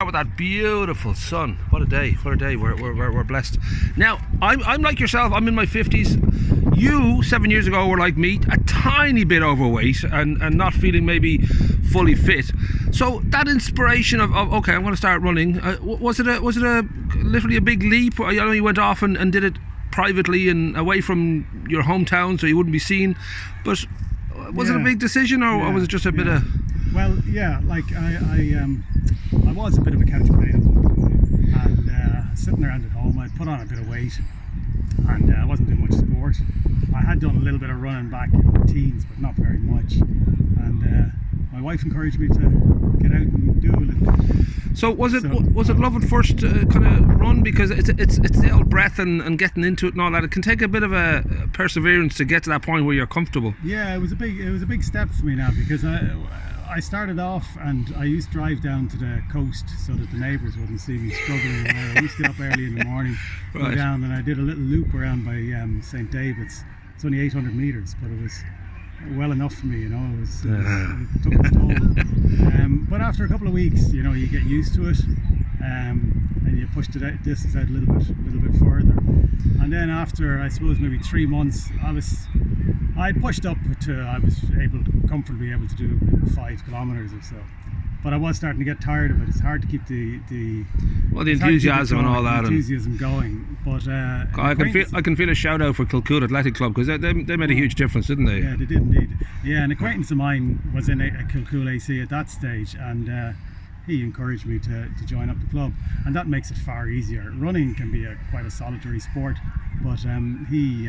With that beautiful sun. What a day, what a day. We're blessed. Now, I'm like yourself, I'm in my 50s. You, 7 years ago, were like me, a tiny bit overweight and not feeling maybe fully fit. So that inspiration of okay, I'm going to start running, was it literally a big leap? I know you went off and did it privately and away from your hometown so you wouldn't be seen, but was it a big decision or was it just a bit of... Well, yeah, like I was a bit of a couch potato, and sitting around at home, I'd put on a bit of weight, and I wasn't doing much sport. I had done a little bit of running back in my teens, but not very much. And my wife encouraged me to get out and do a little bit. So was it love at first kind of run? Because it's the old breath and getting into it and all that. It can take a bit of a perseverance to get to that point where you're comfortable. Yeah, it was a big step for me now, because I started off and I used to drive down to the coast so that the neighbours wouldn't see me struggling. I used to get up early in the morning, go down, and I did a little loop around by St. David's. It's only 800 metres, but it was well enough for me, you know. It took its toll. But after a couple of weeks, you know, you get used to it, and you push the distance out a little bit further. And then after, I suppose, maybe 3 months, I pushed up to, I was comfortably able to do 5 kilometres or so. But I was starting to get tired of it. It's hard to keep the enthusiasm and all that. Enthusiasm going. But I can feel a shout out for Kilcoot Athletic Club, because they made a huge difference, didn't they? Yeah, they did indeed. Yeah, an acquaintance of mine was in a Kilcoot AC at that stage, and he encouraged me to join up the club, and that makes it far easier. Running can be quite a solitary sport, but he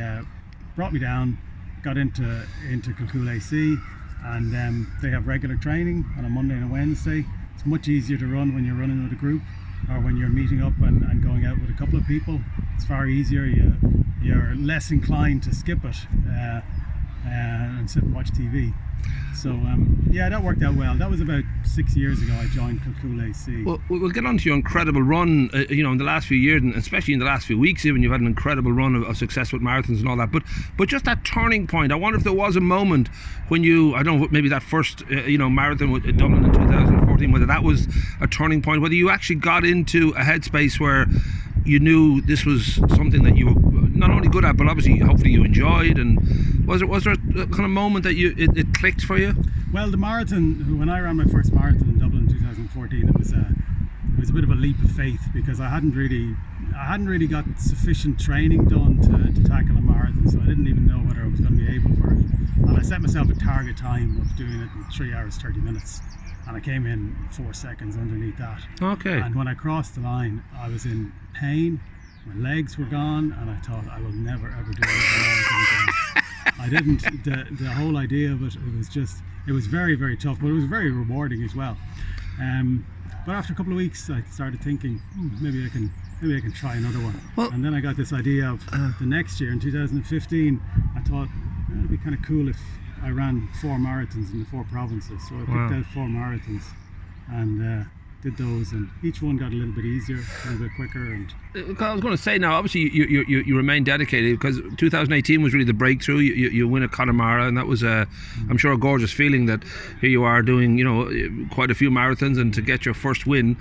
brought me down, got into Kilcoot AC, and they have regular training on a Monday and a Wednesday. It's much easier to run when you're running with a group, or when you're meeting up and going out with a couple of people. It's far easier. You're less inclined to skip it and sit and watch TV. So yeah, that worked out well. That was about 6 years ago I joined Kilcoot AC. Well, we'll get on to your incredible run, you know, in the last few years, and especially in the last few weeks even. You've had an incredible run of success with marathons and all that, but just that turning point, I wonder if there was a moment when you, I don't know, maybe that first marathon with Dublin in 2014, whether that was a turning point, whether you actually got into a headspace where you knew this was something that you were not only good at, but obviously hopefully you enjoyed. And was there a kind of moment that it clicked for you? Well, the marathon, when I ran my first marathon in Dublin in 2014, it was a bit of a leap of faith, because I hadn't really got sufficient training done to tackle a marathon, so I didn't even know whether I was going to be able for it. And I set myself a target time of doing it in 3 hours 30 minutes, and I came in 4 seconds underneath that. Okay. And when I crossed the line, I was in pain, my legs were gone, and I thought, I will never ever do anything again. I didn't. The whole idea of it was very, very tough, but it was very rewarding as well. But after a couple of weeks, I started thinking, maybe I can try another one. Well, and then I got this idea of the next year in 2015. I thought it'd be kind of cool if I ran 4 marathons in the 4 provinces. So I picked out 4 marathons and did those, and each one got a little bit easier, a little bit quicker. And I was going to say, now obviously you remain dedicated, because 2018 was really the breakthrough. You win at Connemara, and that was I'm sure a gorgeous feeling that here you are doing, you know, quite a few marathons and to get your first win.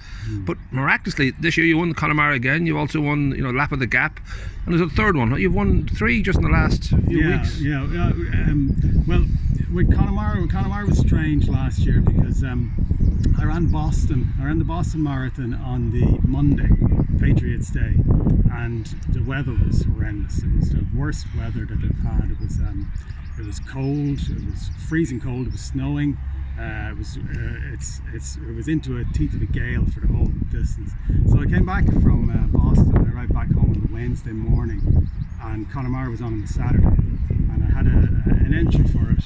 But miraculously this year you won Connemara again. You also won, you know, Lap of the Gap, and there's a third one. You've won 3 just in the last few weeks. Well, with Connemara was strange last year, because I ran the Boston Marathon on the Monday, Patriots Day, and the weather was horrendous. It was the worst weather that I've had. It was cold. It was freezing cold. It was snowing. It was into a teeth of a gale for the whole distance. So I came back from Boston. I arrived back home on the Wednesday morning, and Connemara was on the Saturday, and I had an entry for it.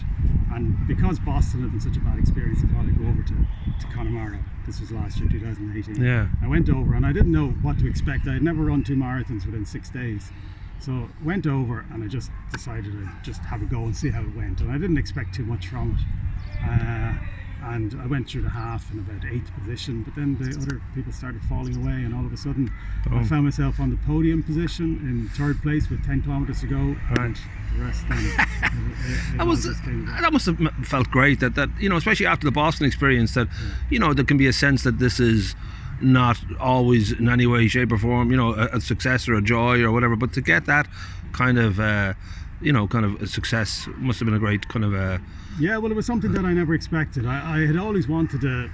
And because Boston had been such a bad experience, I thought I'd go over to Connemara. This was last year, 2018. Yeah. I went over, and I didn't know what to expect. I had never run 2 marathons within 6 days. So went over, and I just decided to just have a go and see how it went. And I didn't expect too much from it. And I went through the half in about 8th position, but then the other people started falling away, and all of a sudden I found myself on the podium position in 3rd place with 10 kilometres to go, and the rest then that must have felt great, that you know, especially after the Boston experience, that you know, there can be a sense that this is not always in any way, shape or form, you know, a success or a joy or whatever, but to get that kind of you know, kind of a success must have been a great kind of yeah, well, it was something that I never expected. I had always wanted to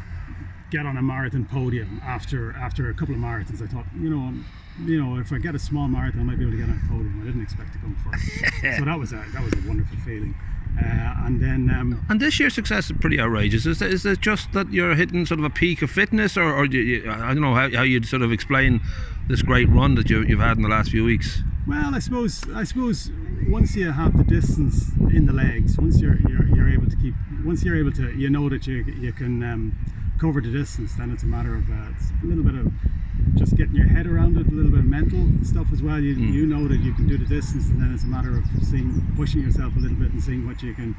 get on a marathon podium after a couple of marathons. I thought, you know, if I get a small marathon, I might be able to get on a podium. I didn't expect to come first. So that was a wonderful feeling. And then and this year's success is pretty outrageous. Is it just that you're hitting sort of a peak of fitness, or I don't know how you'd sort of explain this great run that you've had in the last few weeks? Well, I suppose once you have the distance in the legs, once you're able to you know that you can cover the distance, then it's a matter of it's a little bit of just getting your head around it, a little bit of mental stuff as well. You know that you can do the distance, and then it's a matter of pushing yourself a little bit and seeing what you can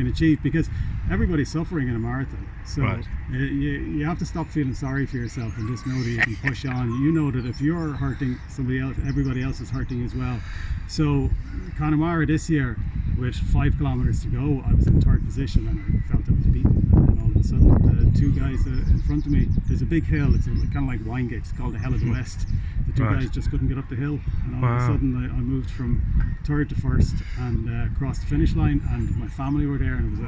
achieve, because everybody's suffering in a marathon. So right. you have to stop feeling sorry for yourself and just know that you can push on. You know that if you're hurting, somebody else, everybody else is hurting as well. So Connemara this year, with 5 kilometers to go, I was in 3rd position and I felt I was beaten. And then all of a sudden, the 2 guys in front of me, there's a big hill, it's kind of like Winegate, it's called the Hell of the West. The 2 guys just couldn't get up the hill, and all of a sudden I moved from 3rd to 1st and crossed the finish line, and my family were there, and it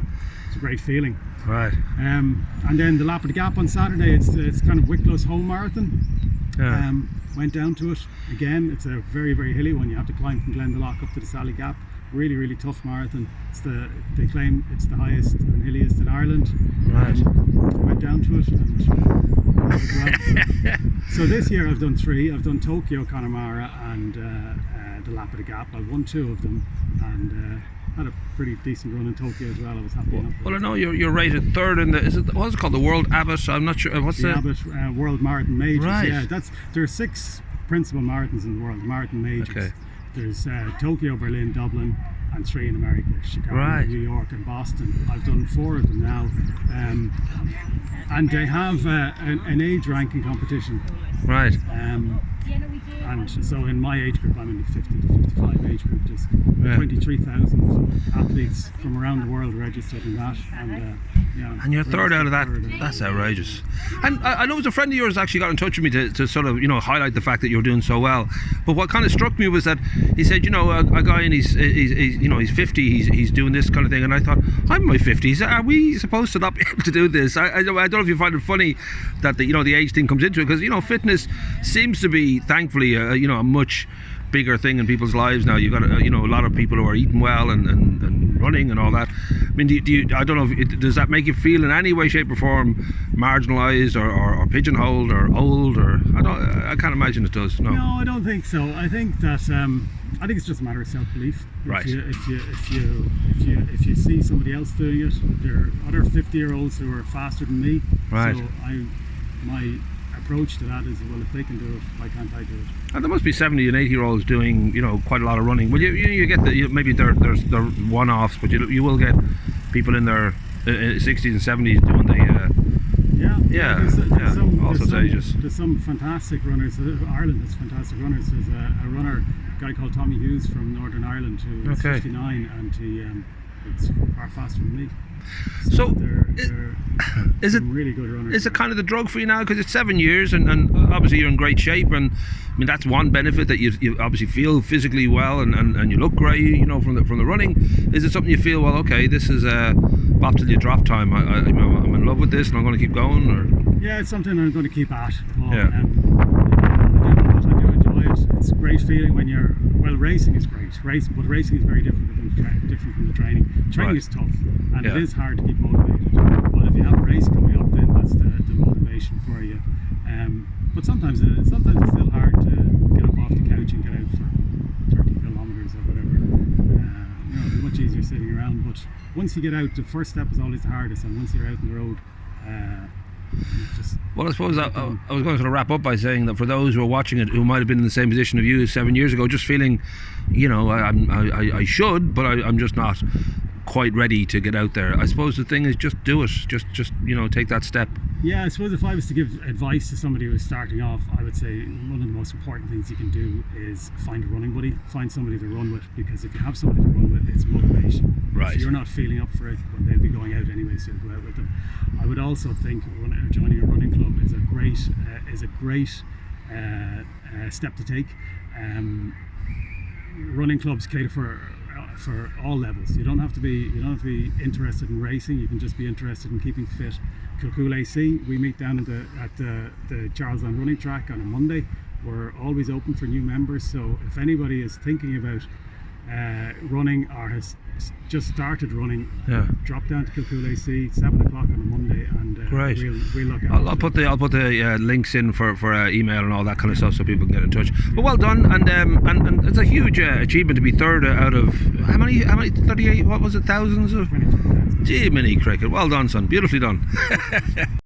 was a great feeling. Right. And then the Lap of the Gap on Saturday, it's kind of Wicklow's home marathon. Yeah. Went down to it again. It's a very, very hilly one. You have to climb from Glendalough up to the Sally Gap. Really, really tough marathon. They claim it's the highest and hilliest in Ireland. Right. Went down to it and so this year I've done 3. I've done Tokyo, Connemara, and the Lap of the Gap. I've won 2 of them, and had a pretty decent run in Tokyo as well. I was happy enough. Well, I know you're rated 3rd in the what's it called, the World Abbott? I'm not sure. What's the Abbott World Marathon Majors? Right. Yeah, there are 6 principal marathons in the world. Marathon Majors. Okay. There's Tokyo, Berlin, Dublin, and 3 in America: Chicago, right. New York, and Boston. I've done 4 of them now, and they have an age ranking competition. Right. And so in my age group, I'm in the 50 to 55 age group. There's 23,000 athletes from around the world registered in that, and and you're 3rd out of that. That's outrageous. And I know it was a friend of yours actually got in touch with me to sort of, you know, highlight the fact that you're doing so well. But what kind of struck me was that he said, you know, a guy in he's you know, he's 50, he's doing this kind of thing, and I thought, I'm in my 50s. Are we supposed to not be able to do this? I don't know if you find it funny that the age thing comes into it, because, you know, fitness seems to be, thankfully, you know, a much bigger thing in people's lives now. You've got you know, a lot of people who are eating well and running and all that. I mean, do you I don't know if does that make you feel in any way, shape or form marginalised or pigeonholed or old, or I can't imagine it does. No, I don't think so. I think that I think it's just a matter of self-belief. Right. If you see somebody else doing it, there are other 50-year-olds who are faster than me. Right. So my approach to that is, well, if they can do it, why can't I do it? And there must be 70 and 80-year-olds doing, you know, quite a lot of running. Well, you get maybe there's one-offs, but you will get people in their 60s and 70s doing the all sorts of ages. There's some fantastic runners. Ireland has fantastic runners. There's a runner, a guy called Tommy Hughes from Northern Ireland, who is 59, and it's far faster than me. So is it really good runners? Is it kind of the drug for you now, because it's 7 years and obviously you're in great shape, and I mean that's one benefit, that you obviously feel physically well and you look great, you know, from the running. Is it something you feel, well, okay, this is bop till you drop time, I'm in love with this and I'm going to keep going? Or yeah, it's something I'm going to keep at. Yeah. I do enjoy it. It's a great feeling when you're, well, racing is great, but racing is very different from the training. Training is tough, and it is hard to keep motivated, but if you have a race coming up, then that's the motivation for you. But sometimes it's still hard to get up off the couch and get out for 30 kilometers or whatever. You know, it's much easier sitting around, but once you get out, the first step is always the hardest, and once you're out on the road, well, I suppose I was going to sort of wrap up by saying that for those who are watching it, who might have been in the same position of you 7 years ago, just feeling, you know, I should, but I'm just not quite ready to get out there. I suppose the thing is just do it. Just take that step. Yeah, I suppose if I was to give advice to somebody who's starting off, I would say one of the most important things you can do is find a running buddy, find somebody to run with, because if you have somebody to run with, it's motivation. Right. If you're not feeling up for it, well, they'll be going out anyway, so you'll go out with them. I would also think joining a running club is a great step to take. Running clubs cater for all levels. You don't have to be interested in racing. You can just be interested in keeping fit. Kilcool AC, we meet down at the Charlestown running track on a Monday. We're always open for new members, so if anybody is thinking about running or has just started running, drop down to Kilcool AC 7 o'clock on a Monday, and Great. we'll look at I'll put the links in for email and all that kind of stuff, so people can get in touch. But well done, and it's a huge achievement to be third out of how many 38? What was it? Thousands of. 22,000. Gee, mini cricket. Well done, son. Beautifully done.